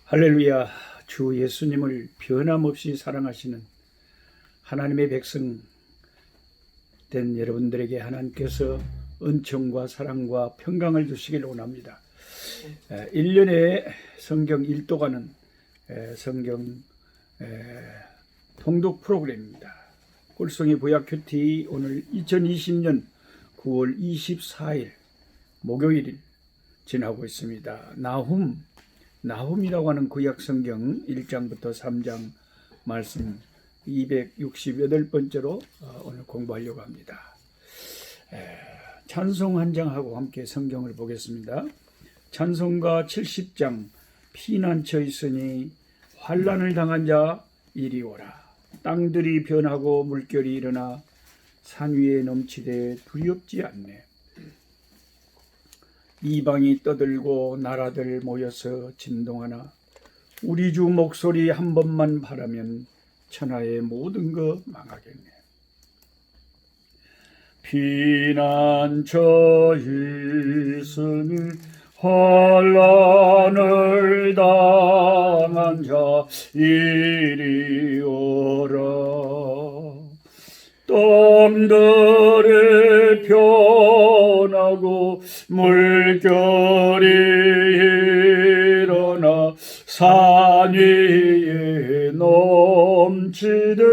할렐루야. 주 예수님을 변함없이 사랑하시는 하나님의 백성 된 여러분들에게 하나님께서 은총과 사랑과 평강을 주시길 원합니다. 1년에 성경 1도가는 성경 통독 프로그램입니다. 꿀송이 보약 큐티 오늘 2020년 9월 24일 목요일 지나고 있습니다. 나훔이라고 하는 구약 성경 1장부터 3장 말씀 268번째로 오늘 공부하려고 합니다. 찬송 한 장하고 함께 성경을 보겠습니다. 찬송가 70장 피난처 있으니 환난을 당한 자 이리 오라. 땅들이 변하고 물결이 일어나 산 위에 넘치되 두렵지 않네. 이방이 떠들고 나라들 모여서 진동하나 우리 주 목소리 한 번만 바라면 천하의 모든 것 망하겠네. 피난처 있으니 환난을 당한 자 이리 오라. 땅들이 변하고 물결이 일어나 산 위에 넘치되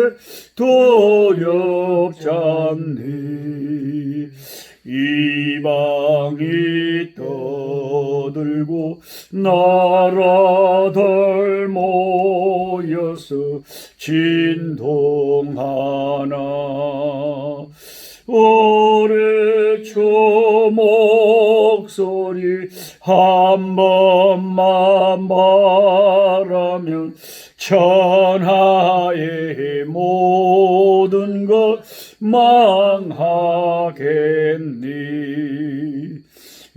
두렵지 않니. 이방이 떠들고 나라들 모여서 진동하나 우리 주 목소리 한 번만 바라면 천하의 모든 것 망하겠니.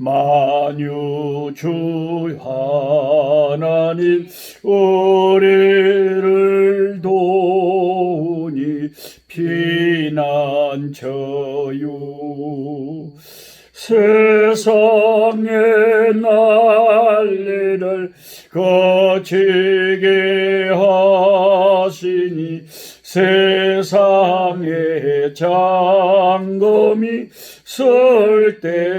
만유주 하나님 우리를 도우니 피난처요. 세상의 난리를 거치게 하시니 세상의 장검이 쓸데없니.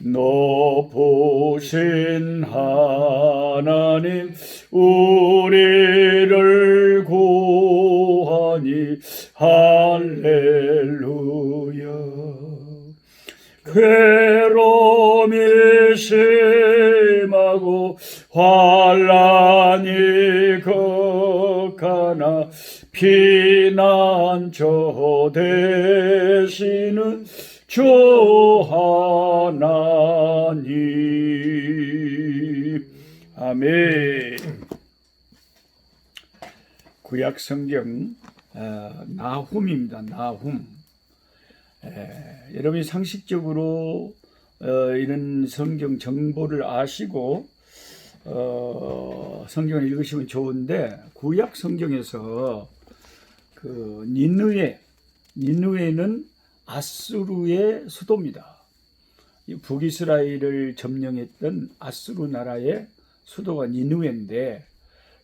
높으신 하나님 우리를 구하니 할렐루야. 괴로움이 심하고 환난이 극하나 피난처 되시는 주 하나님. 아멘. 구약 성경 나훔입니다. 나훔. 여러분이 상식적으로 이런 성경 정보를 아시고 성경을 읽으시면 좋은데, 구약 성경에서 그 니느웨는 아수르의 수도입니다. 북이스라엘을 점령했던 아수르 나라의 수도가 니느웨인데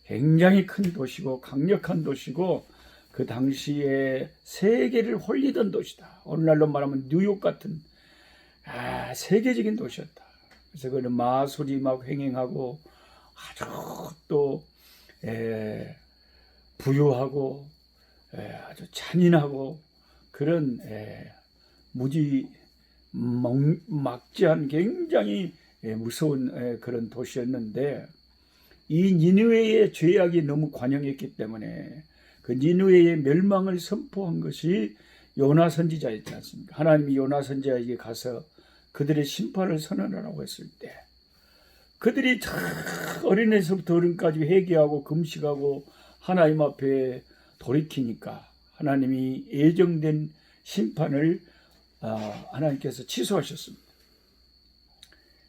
굉장히 큰 도시고 강력한 도시고 그 당시에 세계를 홀리던 도시다. 오늘날로 말하면 뉴욕 같은 세계적인 도시였다. 그래서 그는 마술이 막 횡행하고 아주 또 부유하고 아주 잔인하고 그런 막지한 굉장히 무서운 그런 도시였는데, 이 니느웨의 죄악이 너무 관영했기 때문에 그 니느웨의 멸망을 선포한 것이 요나 선지자였지 않습니까? 하나님이 요나 선지자에게 가서 그들의 심판을 선언하라고 했을 때 그들이 다 어린애서부터 어른까지 회개하고 금식하고 하나님 앞에 돌이키니까 하나님이 예정된 심판을 하나님께서 취소하셨습니다.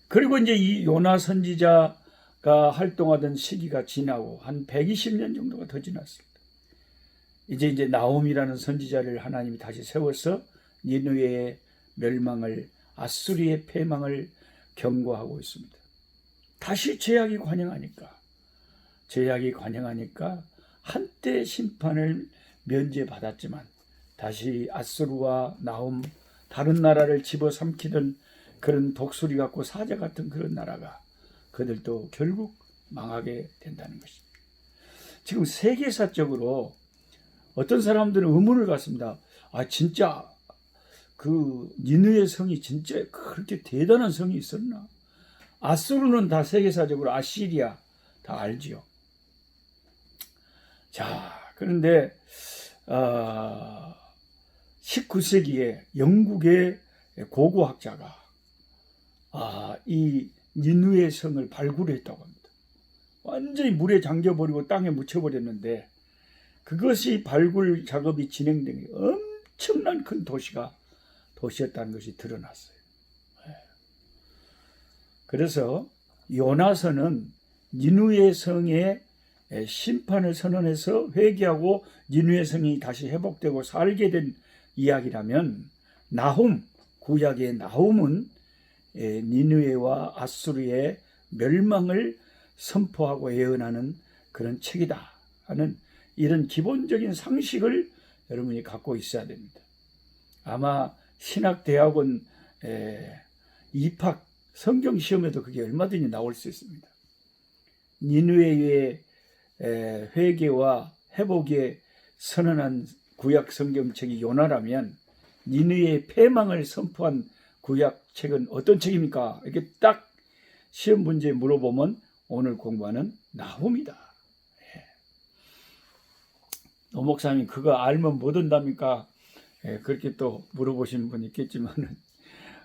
그리고 이제 이 요나 선지자가 활동하던 시기가 지나고 한 120년 정도가 더 지났습니다. 이제 나홈이라는 선지자를 하나님이 다시 세워서 니느웨의 멸망을, 아수리의 패망을 경고하고 있습니다. 다시 제약이 관영하니까 한때 심판을 면제받았지만 다시 아수르와 나홈, 다른 나라를 집어삼키던 그런 독수리 같고 사자 같은 그런 나라가 그들도 결국 망하게 된다는 것입니다. 지금 세계사적으로 어떤 사람들은 의문을 갖습니다. 진짜 그 니느웨 성이 진짜 그렇게 대단한 성이 있었나? 아수르는 다 세계사적으로 아시리아 다 알지요. 자, 그런데 19세기에 영국의 고고학자가 이 니느웨 성을 발굴했다고 합니다. 완전히 물에 잠겨버리고 땅에 묻혀버렸는데 그것이 발굴 작업이 진행된 엄청난 큰 도시였다는 것이 드러났어요. 그래서 요나서는 니느웨 성의 심판을 선언해서 회개하고 니느웨 성이 다시 회복되고 살게 된 이야기라면 나훔, 구약의 나훔은 니느웨와 아수르의 멸망을 선포하고 예언하는 그런 책이다 하는 이런 기본적인 상식을 여러분이 갖고 있어야 됩니다. 아마 신학대학원 입학 성경시험에도 그게 얼마든지 나올 수 있습니다. 니느웨의 회개와 회복에 선언한 구약 성경책이 요나라면 니느웨의 패망을 선포한 구약책은 어떤 책입니까? 이렇게 딱 시험 문제 물어보면 오늘 공부하는 나훔이다. 노 목사님 그거 알면 못 온답니까? 그렇게 또 물어보시는 분이 있겠지만은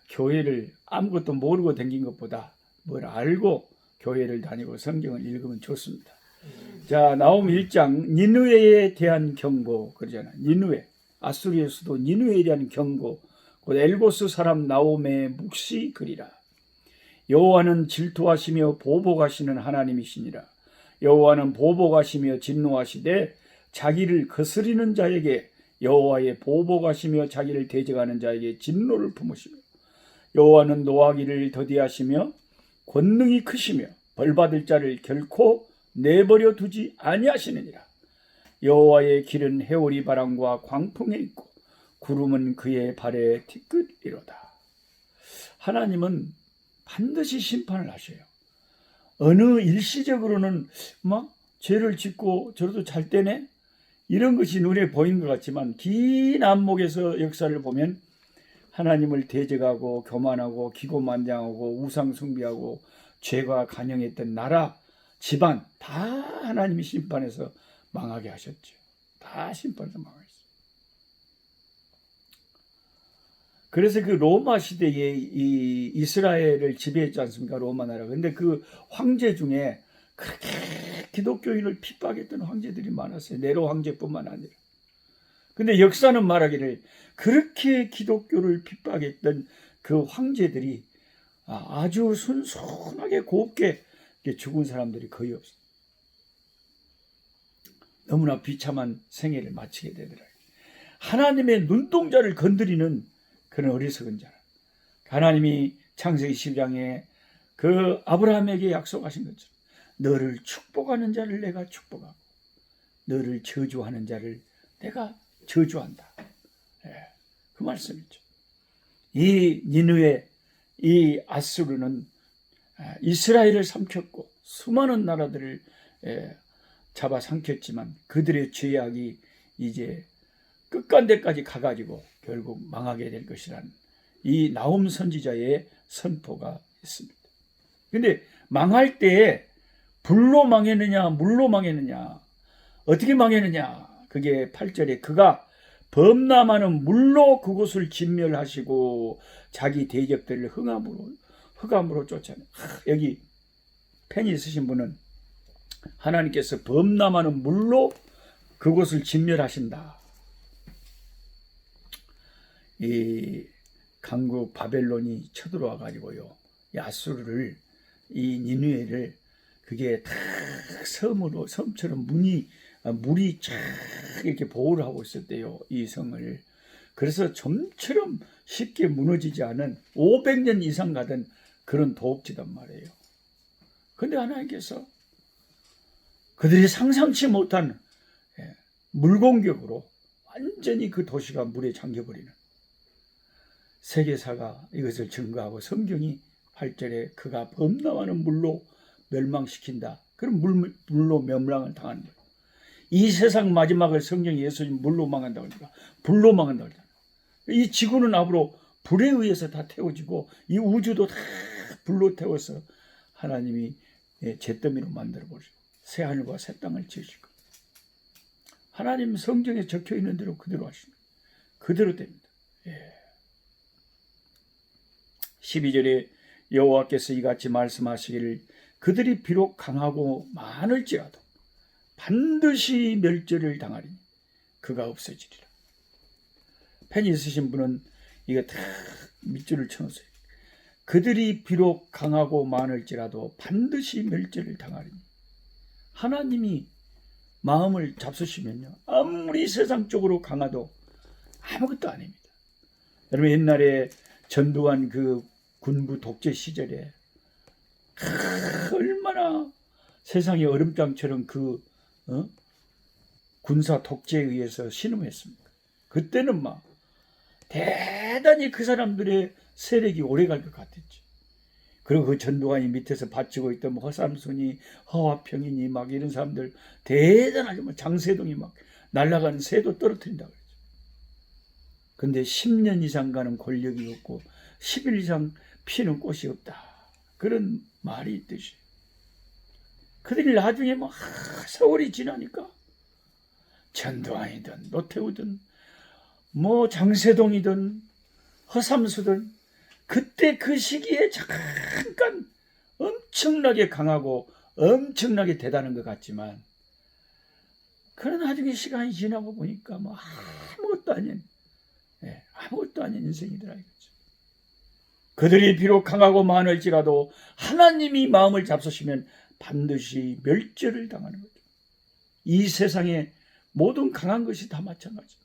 교회를 아무것도 모르고 다닌 것보다 뭘 알고 교회를 다니고 성경을 읽으면 좋습니다. 자, 나홈 1장 니느웨에 대한 경고 그러잖아요. 니느웨, 아수르의 수도 니느웨에 대한 경고. 곧 엘고스 사람 나홈의 묵시 글이라. 여호와는 질투하시며 보복하시는 하나님이시니라. 여호와는 보복하시며 진노하시되 자기를 거스리는 자에게 여호와의 보복하시며 자기를 대적하는 자에게 진노를 품으시며 여호와는 노하기를 더디하시며 권능이 크시며 벌받을 자를 결코 내버려 두지 아니하시느니라. 여호와의 길은 해오리 바람과 광풍에 있고 구름은 그의 발에 티끌이로다. 하나님은 반드시 심판을 하셔요. 어느 일시적으로는 막 죄를 짓고 저러도 잘 되네 이런 것이 눈에 보이는 것 같지만 긴 안목에서 역사를 보면 하나님을 대적하고 교만하고 기고만장하고 우상숭배하고 죄가 간영했던 나라 집안 다 하나님이 심판해서 망하게 하셨죠. 다 심판해서 망하셨어요. 그래서 그 로마 시대에 이 이스라엘을 지배했지 않습니까? 로마 나라가. 근데 그 황제 중에 그렇게 기독교인을 핍박했던 황제들이 많았어요. 네로 황제뿐만 아니라. 근데 역사는 말하기를 그렇게 기독교를 핍박했던 그 황제들이 아주 순순하게 곱게 죽은 사람들이 거의 없어요. 너무나 비참한 생애를 마치게 되더라고요. 하나님의 눈동자를 건드리는 그런 어리석은 자라. 하나님이 창세기 10장에 그 아브라함에게 약속하신 것처럼 너를 축복하는 자를 내가 축복하고 너를 저주하는 자를 내가 저주한다. 그 말씀이죠. 이 니느웨, 이 아수르는 이스라엘을 삼켰고 수많은 나라들을 잡아삼켰지만 그들의 죄악이 이제 끝간데까지 가가지고 결국 망하게 될 것이라는 이 나홈 선지자의 선포가 있습니다. 근데 망할 때에 불로 망했느냐 물로 망했느냐 어떻게 망했느냐 그게 8절에 그가 범람하는 물로 그곳을 진멸하시고 자기 대적들을 흑암으로 쫓아내. 여기 펜이 있으신 분은 하나님께서 범람하는 물로 그곳을 진멸하신다. 이 강국 바벨론이 쳐들어와 가지고요 이 아수르를 이 니느웨를 그게 다 섬처럼 물이 쫙 이렇게 보호를 하고 있었대요 이 성을. 그래서 좀처럼 쉽게 무너지지 않은 500년 이상 가던 그런 도읍지단 말이에요. 근데 하나님께서 그들이 상상치 못한 물공격으로 완전히 그 도시가 물에 잠겨버리는, 세계사가 이것을 증거하고 성경이 8절에 그가 범람하는 물로 멸망시킨다. 그럼 물로 멸망을 당하는 거예요. 이 세상 마지막을 성경이 예수님 물로 망한다고 합니다. 불로 망한다고 하잖아요. 이 지구는 앞으로 불에 의해서 다 태워지고 이 우주도 다 불로 태워서 하나님이 잿더미로 만들어 버리시고 새 하늘과 새 땅을 지으시고, 하나님 성경에 적혀 있는 대로 그대로 하십니다. 그대로 됩니다. 12절에 여호와께서 이같이 말씀하시기를 그들이 비록 강하고 많을지라도 반드시 멸절을 당하리니 그가 없어지리라. 펜 있으신 분은 이거 다 밑줄을 쳐놓으세요. 그들이 비록 강하고 많을지라도 반드시 멸절을 당하리니, 하나님이 마음을 잡수시면요 아무리 세상적으로 강하도 아무것도 아닙니다. 여러분, 옛날에 전두환 그 군부 독재 시절에 얼마나 세상이 얼음장처럼 그 군사 독재에 의해서 신음했습니까? 그때는 막 대단히 그 사람들의 세력이 오래갈 것 같았지. 그리고 그 전두환이 밑에서 바치고 있던 허삼순이, 허화평이니 막 이런 사람들 대단하죠. 뭐 장세동이 막 날아가는 새도 떨어뜨린다고 그랬죠. 근데 10년 이상 가는 권력이 없고 10일 이상 피는 꽃이 없다, 그런 말이 있듯이 그들이 나중에 뭐 세월이 지나니까 전두환이든 노태우든 뭐 장세동이든 허삼수든 그때 그 시기에 잠깐 엄청나게 강하고 엄청나게 대단한 것 같지만, 그런 나중에 시간이 지나고 보니까 뭐 아무것도 아닌 인생이더라 이거죠. 그들이 비록 강하고 많을지라도 하나님이 마음을 잡수시면 반드시 멸절을 당하는 거죠. 이 세상의 모든 강한 것이 다 마찬가지입니다.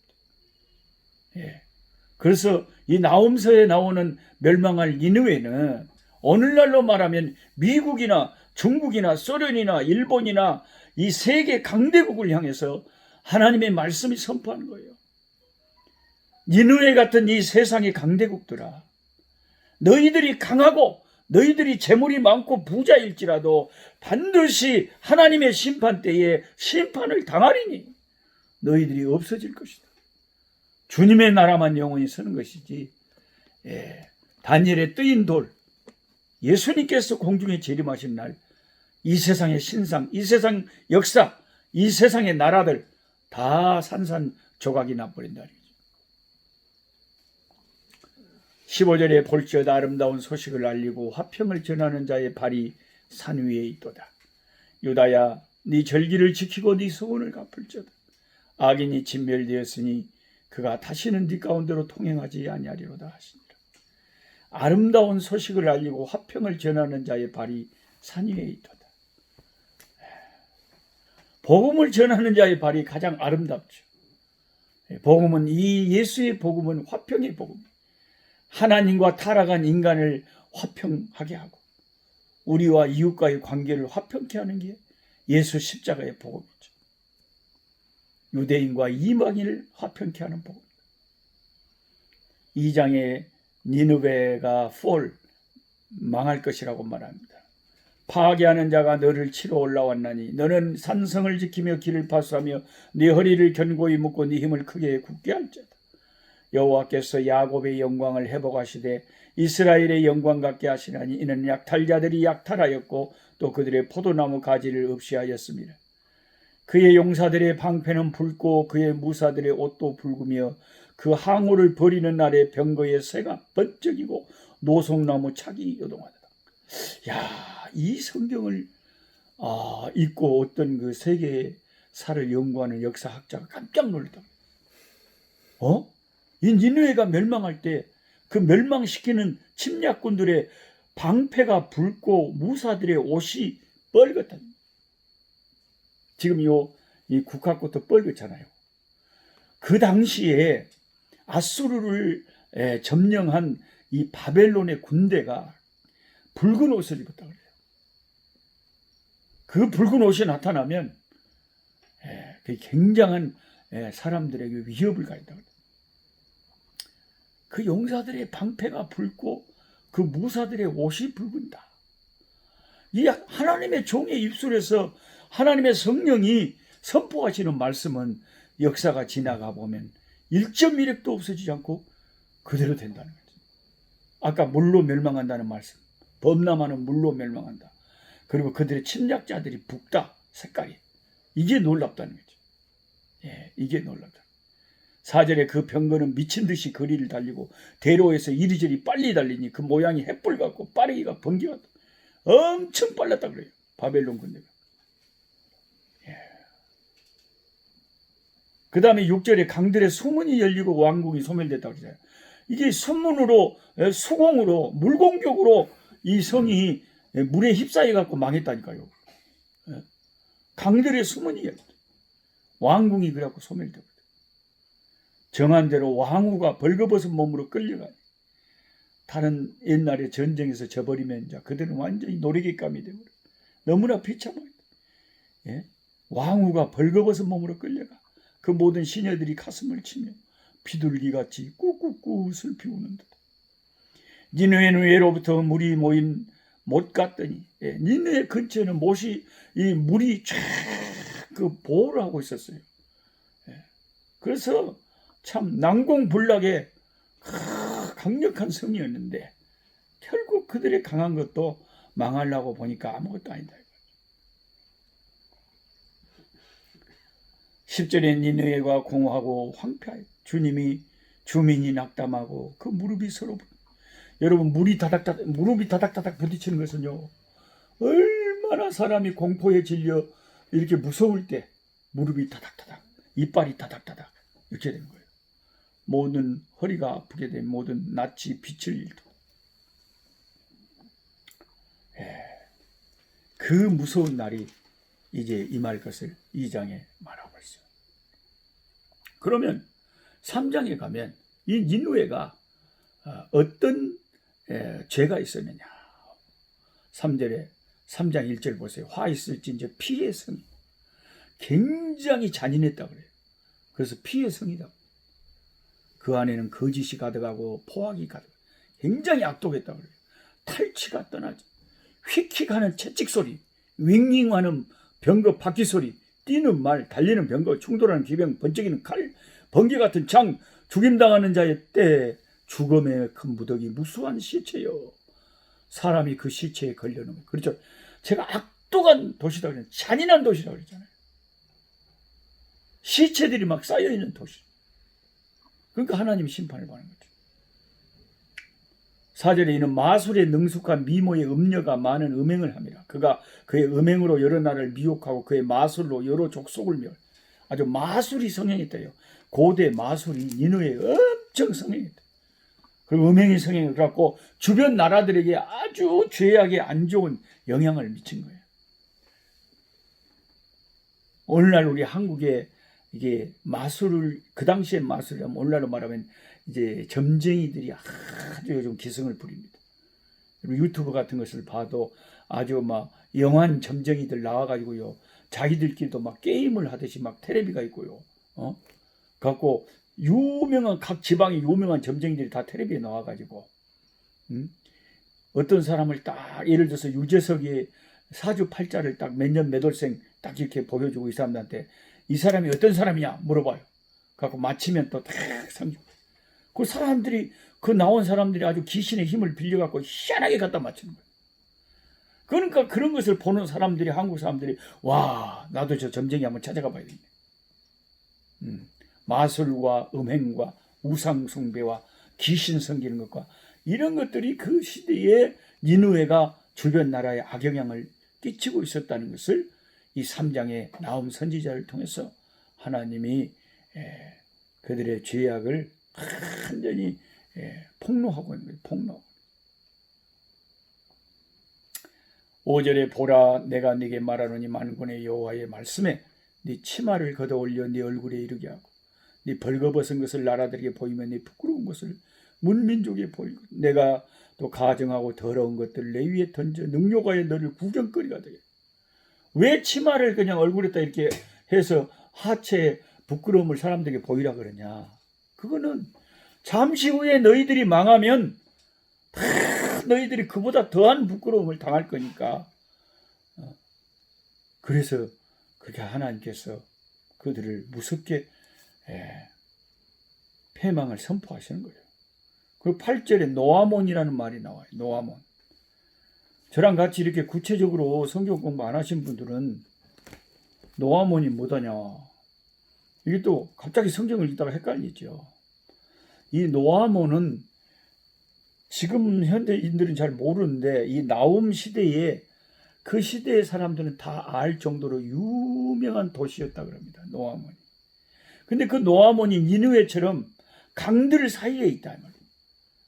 그래서 이 나홈서에 나오는 멸망할 니느웨는 오늘날로 말하면 미국이나 중국이나 소련이나 일본이나 이 세계 강대국을 향해서 하나님의 말씀이 선포하는 거예요. 니느웨 같은 이 세상의 강대국들아, 너희들이 강하고 너희들이 재물이 많고 부자일지라도 반드시 하나님의 심판 때에 심판을 당하리니 너희들이 없어질 것이다. 주님의 나라만 영원히 서는 것이지, 다니엘의 뜨인 돌, 예수님께서 공중에 재림하신 날 이 세상의 신상, 이 세상 역사, 이 세상의 나라들 다 산산조각이 나버린다. 15절에 볼지어다 아름다운 소식을 알리고 화평을 전하는 자의 발이 산 위에 있도다. 유다야, 네 절기를 지키고 네 소원을 갚을지어다. 악인이 진멸되었으니 그가 다시는 네 가운데로 통행하지 아니하리로다 하시니라. 아름다운 소식을 알리고 화평을 전하는 자의 발이 산 위에 있도다. 복음을 전하는 자의 발이 가장 아름답죠. 복음은, 이 예수의 복음은 화평의 복음, 하나님과 타락한 인간을 화평하게 하고 우리와 이웃과의 관계를 화평케 하는 게 예수 십자가의 복음이죠. 유대인과 이방인을 화평케 하는 복음. 2장에 니느웨가 망할 것이라고 말합니다. 파괴하는 자가 너를 치러 올라왔나니 너는 산성을 지키며 길을 파수하며 네 허리를 견고히 묶고 네 힘을 크게 굳게 할지어다. 여호와께서 야곱의 영광을 회복하시되 이스라엘의 영광 같게 하시나니 이는 약탈자들이 약탈하였고 또 그들의 포도나무 가지를 없이 하였습니다. 그의 용사들의 방패는 붉고 그의 무사들의 옷도 붉으며 그 항우를 버리는 날에 병거의 새가 번쩍이고 노송나무 착이 요동하다. 야, 이 성경을 읽고 어떤 그 세계사를 연구하는 역사학자가 깜짝 놀랐다. 이 니느웨가 멸망할 때 그 멸망시키는 침략군들의 방패가 붉고 무사들의 옷이 뻘겋다. 지금 이 국화꽃도 뻘겋잖아요. 그 당시에 아수르를 점령한 이 바벨론의 군대가 붉은 옷을 입었다 그래요. 그 붉은 옷이 나타나면 그 굉장한 사람들에게 위협을 가했다. 그 용사들의 방패가 붉고 그 무사들의 옷이 붉은다. 이 하나님의 종의 입술에서 하나님의 성령이 선포하시는 말씀은 역사가 지나가 보면 1.1핵도 없어지지 않고 그대로 된다는 거죠. 아까 물로 멸망한다는 말씀. 범람하는 물로 멸망한다. 그리고 그들의 침략자들이 붉다. 색깔이. 이게 놀랍다는 거죠. 이게 놀랍다. 4절에 그 병거는 미친 듯이 거리를 달리고 대로에서 이리저리 빨리 달리니 그 모양이 횃불 같고 빠르기가 번개 같다. 엄청 빨랐다 그래요. 바벨론 군대가. 그 다음에 6절에 강들의 수문이 열리고 왕궁이 소멸됐다고 그러잖아요. 이게 수문으로, 수공으로, 물공격으로 이 성이 물에 휩싸여 갖고 망했다니까요. 강들의 수문이 열렸다. 왕궁이 그래갖고 소멸되고 정한 대로 왕후가 벌거벗은 몸으로 끌려가니 다른 옛날에 전쟁에서 져버리면 이제 그들은 완전히 노리개감이 되고 너무나 비참하다. 왕후가 벌거벗은 몸으로 끌려가 그 모든 시녀들이 가슴을 치며 비둘기같이 꾹꾹꾹 슬피 우는다. 니느웨는 외로부터 물이 모인 못 갔더니 니느웨 근처에는 이 물이 쫙 그 보호를 하고 있었어요. 그래서 참 난공불락의 강력한 성이었는데 결국 그들의 강한 것도 망하려고 보니까 아무것도 아니다. 10절에 니느웨가 공허하고 황폐하여 주민이 낙담하고 그 무릎이 서로 여러분 무릎이 다닥다닥 부딪히는 것은요 얼마나 사람이 공포에 질려 이렇게 무서울 때 무릎이 다닥다닥 이빨이 다닥다닥 이렇게 되는 거예요. 모든 허리가 아프게 된 모든 낯이 빛을 잃고 그 무서운 날이 이제 임할 것을 2장에 말하고 있어요. 그러면 3장에 가면 이 니느웨가 어떤 죄가 있었느냐. 3장 1절 보세요. 화 있을진저 피의 성이 굉장히 잔인했다 그래요. 그래서 피의 성이다. 그 안에는 거짓이 가득하고 포악이 가득하고 굉장히 악독했다 그래요. 탈취가 떠나지. 휙휙하는 채찍 소리, 윙윙하는 병거 바퀴 소리, 뛰는 말, 달리는 병거, 충돌하는 기병, 번쩍이는 칼, 번개 같은 창, 죽임당하는 자의 때 죽음의 큰 무더기, 무수한 시체요. 사람이 그 시체에 걸려놓으면 그렇죠. 제가 악독한 도시다 그랬잖아요. 잔인한 도시라고 그랬잖아요. 시체들이 막 쌓여있는 도시. 그러니까 하나님이 심판을 받는 거죠. 4절에 이는 마술에 능숙한 미모의 음녀가 많은 음행을 함이라. 그가 그의 음행으로 여러 나라를 미혹하고 그의 마술로 여러 족속을 멸. 아주 마술이 성행했대요. 고대 마술이 니느웨에 엄청 성행했다. 그리고 음행이 성행을 갖고 주변 나라들에게 아주 죄악에 안 좋은 영향을 미친 거예요. 오늘날 우리 한국에 이게 마술을 그 당시에 마술을 하면 오늘날로 말하면 이제 점쟁이들이 아주 요즘 기승을 부립니다. 유튜브 같은 것을 봐도 아주 막 영한 점쟁이들 나와가지고요 자기들끼리도 막 게임을 하듯이 막 텔레비가 있고요. 갖고 유명한 각 지방의 유명한 점쟁이들이 다 텔레비에 나와가지고 어떤 사람을 딱 예를 들어서 유재석의 사주팔자를 딱 몇 년 몇 월생 딱 이렇게 보여주고 이 사람들한테 이 사람이 어떤 사람이냐 물어봐요. 갖고 맞히면 또 딱 상주. 그 사람들이 그 나온 사람들이 아주 귀신의 힘을 빌려갖고 희한하게 갖다 맞추는 거예요. 그러니까 그런 것을 보는 사람들이 한국 사람들이 와 나도 저 점쟁이 한번 찾아가 봐야 되겠네. 마술과 음행과 우상 숭배와 귀신 섬기는 것과 이런 것들이 그 시대에 니느웨가 주변 나라에 악영향을 끼치고 있었다는 것을 이 3장의 나움 선지자를 통해서 하나님이 그들의 죄악을 완전히 폭로하고 있는 거예요. 폭로. 5절에 보라 내가 네게 말하노니 만군의 여호와의 말씀에 네 치마를 걷어올려 네 얼굴에 이르게 하고 네 벌거벗은 것을 나라들에게 보이면 네 부끄러운 것을 문민족에 보이고 내가 또 가증하고 더러운 것들을 내 위에 던져 능욕하여 너를 구경거리가 되게. 왜 치마를 그냥 얼굴에다 이렇게 해서 하체 부끄러움을 사람들에게 보이라 그러냐. 그거는 잠시 후에 너희들이 망하면 다 너희들이 그보다 더한 부끄러움을 당할 거니까. 그래서 그렇게 하나님께서 그들을 무섭게 패망을 선포하시는 거예요. 그 8절에 노아몬이라는 말이 나와요. 노아몬. 저랑 같이 이렇게 구체적으로 성경 공부 안 하신 분들은 노아몬이 뭐더냐. 이게 또 갑자기 성경을 읽다가 헷갈리죠. 이 노아몬은 지금 현대인들은 잘 모르는데 이 나훔 시대에 그 시대의 사람들은 다 알 정도로 유명한 도시였다 그럽니다. 노아몬이. 근데 그 노아몬이 니느웨처럼 강들 사이에 있다.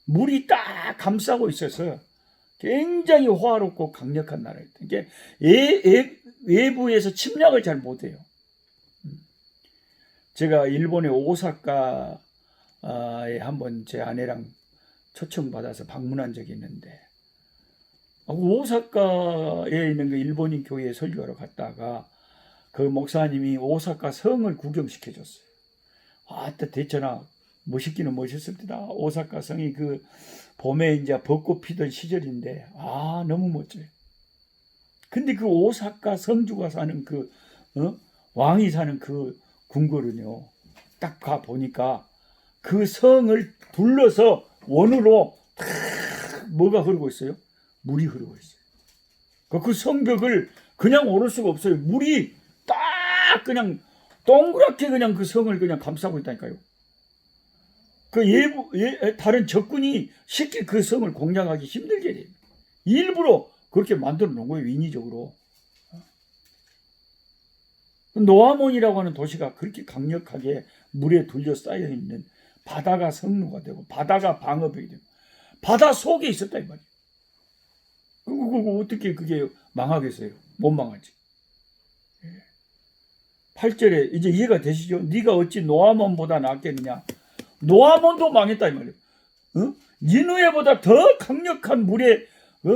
물이 딱 감싸고 있어서 굉장히 호화롭고 강력한 나라였다. 이게 외부에서 침략을 잘 못해요. 제가 일본의 오사카에 한번 제 아내랑 초청받아서 방문한 적이 있는데, 오사카에 있는 그 일본인 교회에 설교하러 갔다가 그 목사님이 오사카 성을 구경시켜 줬어요. 대천아 멋있기는 멋있습니다. 오사카 성이 그 봄에 이제 벚꽃 피던 시절인데 너무 멋져요. 근데 그 오사카 성주가 사는 그 왕이 사는 그 궁궐은요, 딱 가 보니까 그 성을 둘러서 원으로 다 뭐가 흐르고 있어요? 물이 흐르고 있어요. 그 성벽을 그냥 오를 수가 없어요. 물이 딱 그냥 동그랗게 그냥 그 성을 그냥 감싸고 있다니까요. 다른 적군이 쉽게 그 성을 공략하기 힘들게 돼요. 일부러 그렇게 만들어 놓은 거예요. 인위적으로. 노아몬이라고 하는 도시가 그렇게 강력하게 물에 둘러싸여 있는 바다가 성루가 되고 바다가 방어벽이 되고 바다 속에 있었다 이 말이에요. 어떻게 그게 망하겠어요? 못 망하지. 8절에 이제 이해가 되시죠? 네가 어찌 노아몬보다 낫겠느냐? 노아몬도 망했다 이 말이에요. 니느웨보다 더 강력한 물의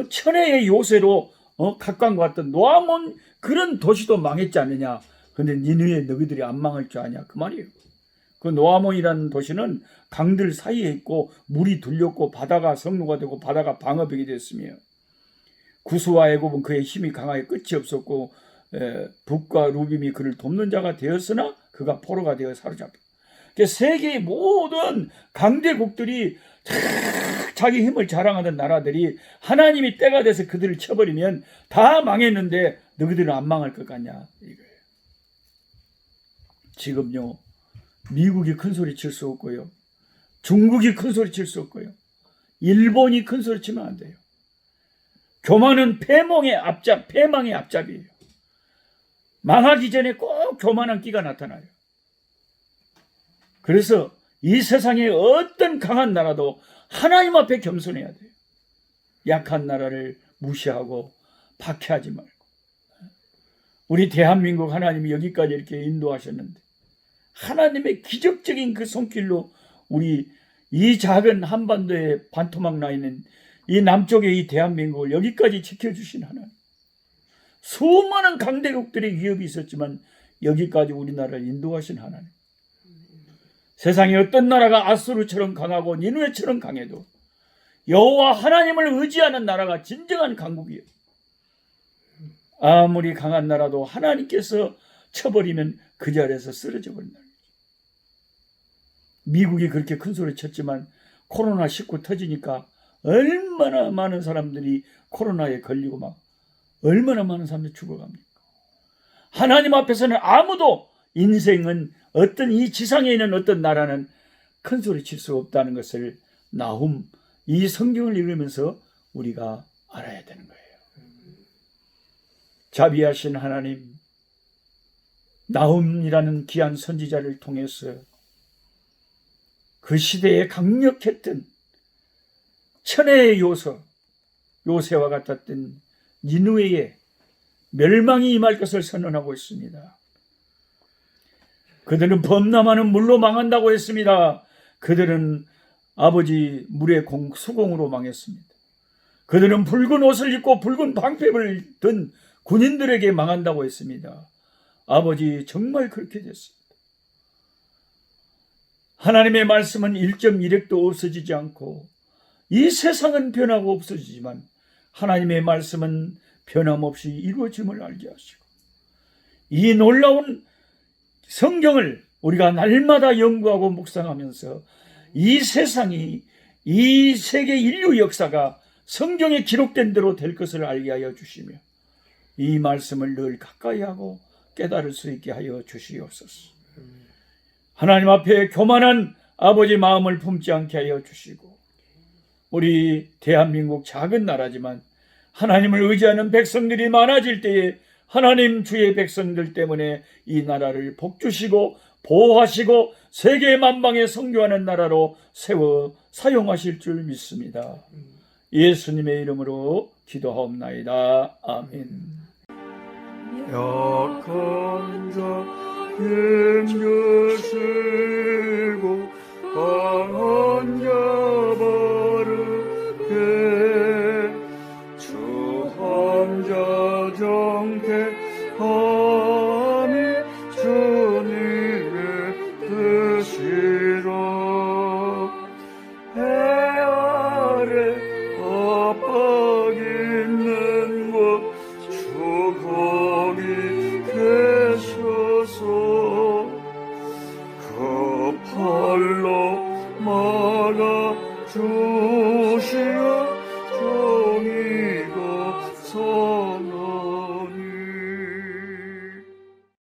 천혜의 요새로 각광받던 노아몬 그런 도시도 망했지 않느냐? 근데 니느웨 너희들이 안 망할 줄 아냐? 그 말이에요. 그 노아몬이라는 도시는 강들 사이에 있고 물이 둘렸고 바다가 성루가 되고 바다가 방어벽이 됐으며 구스와 애굽은 그의 힘이 강하여 끝이 없었고 북과 루빔이 그를 돕는 자가 되었으나 그가 포로가 되어 사로잡혀. 세계의 모든 강대국들이 자기 힘을 자랑하던 나라들이 하나님이 때가 돼서 그들을 쳐버리면 다 망했는데 너희들은 안 망할 것 같냐 이거예요. 지금요 미국이 큰 소리 칠 수 없고요, 중국이 큰 소리 칠 수 없고요, 일본이 큰 소리 치면 안 돼요. 교만은 패망의 앞잡이에요. 망하기 전에 꼭 교만한 끼가 나타나요. 그래서 이 세상에 어떤 강한 나라도 하나님 앞에 겸손해야 돼요. 약한 나라를 무시하고 박해하지 말고. 우리 대한민국 하나님이 여기까지 이렇게 인도하셨는데 하나님의 기적적인 그 손길로 우리 이 작은 한반도에 반토막 나 있는 이 남쪽의 이 대한민국을 여기까지 지켜주신 하나님. 수많은 강대국들의 위협이 있었지만 여기까지 우리나라를 인도하신 하나님. 세상에 어떤 나라가 아수르처럼 강하고 니느웨처럼 강해도 여호와 하나님을 의지하는 나라가 진정한 강국이에요. 아무리 강한 나라도 하나님께서 쳐버리면 그 자리에서 쓰러져 버린다. 미국이 그렇게 큰 소리 쳤지만 코로나19 터지니까 얼마나 많은 사람들이 코로나에 걸리고 막 얼마나 많은 사람들이 죽어갑니까? 하나님 앞에서는 아무도 인생은 어떤 이 지상에 있는 어떤 나라는 큰 소리 칠 수 없다는 것을 나훔 이 성경을 읽으면서 우리가 알아야 되는 거예요. 자비하신 하나님, 나훔이라는 귀한 선지자를 통해서 그 시대에 강력했던 천혜의 요새와 같았던 니느웨의 멸망이 임할 것을 선언하고 있습니다. 그들은 범람하는 물로 망한다고 했습니다. 그들은 아버지 물의 수공으로 망했습니다. 그들은 붉은 옷을 입고 붉은 방패를 든 군인들에게 망한다고 했습니다. 아버지, 정말 그렇게 됐습니다. 하나님의 말씀은 1.1핵도 없어지지 않고 이 세상은 변하고 없어지지만 하나님의 말씀은 변함없이 이루어짐을 알게 하시고, 이 놀라운 성경을 우리가 날마다 연구하고 묵상하면서 이 세상이, 이 세계 인류 역사가 성경에 기록된 대로 될 것을 알게 하여 주시며 이 말씀을 늘 가까이 하고 깨달을 수 있게 하여 주시옵소서. 하나님 앞에 교만한 아버지 마음을 품지 않게 하여 주시고, 우리 대한민국 작은 나라지만 하나님을 의지하는 백성들이 많아질 때에 하나님 주의 백성들 때문에 이 나라를 복주시고 보호하시고 세계 만방에 선교하는 나라로 세워 사용하실 줄 믿습니다. 예수님의 이름으로 기도하옵나이다. 아멘. 약한 자 힘주시고 강한 자 바르게 주 함자 정택함이 주님의 뜻이라. 해 아래 압박 있는 곳 주 거기 계셔서 그 팔로 막아 주시어 종이가 서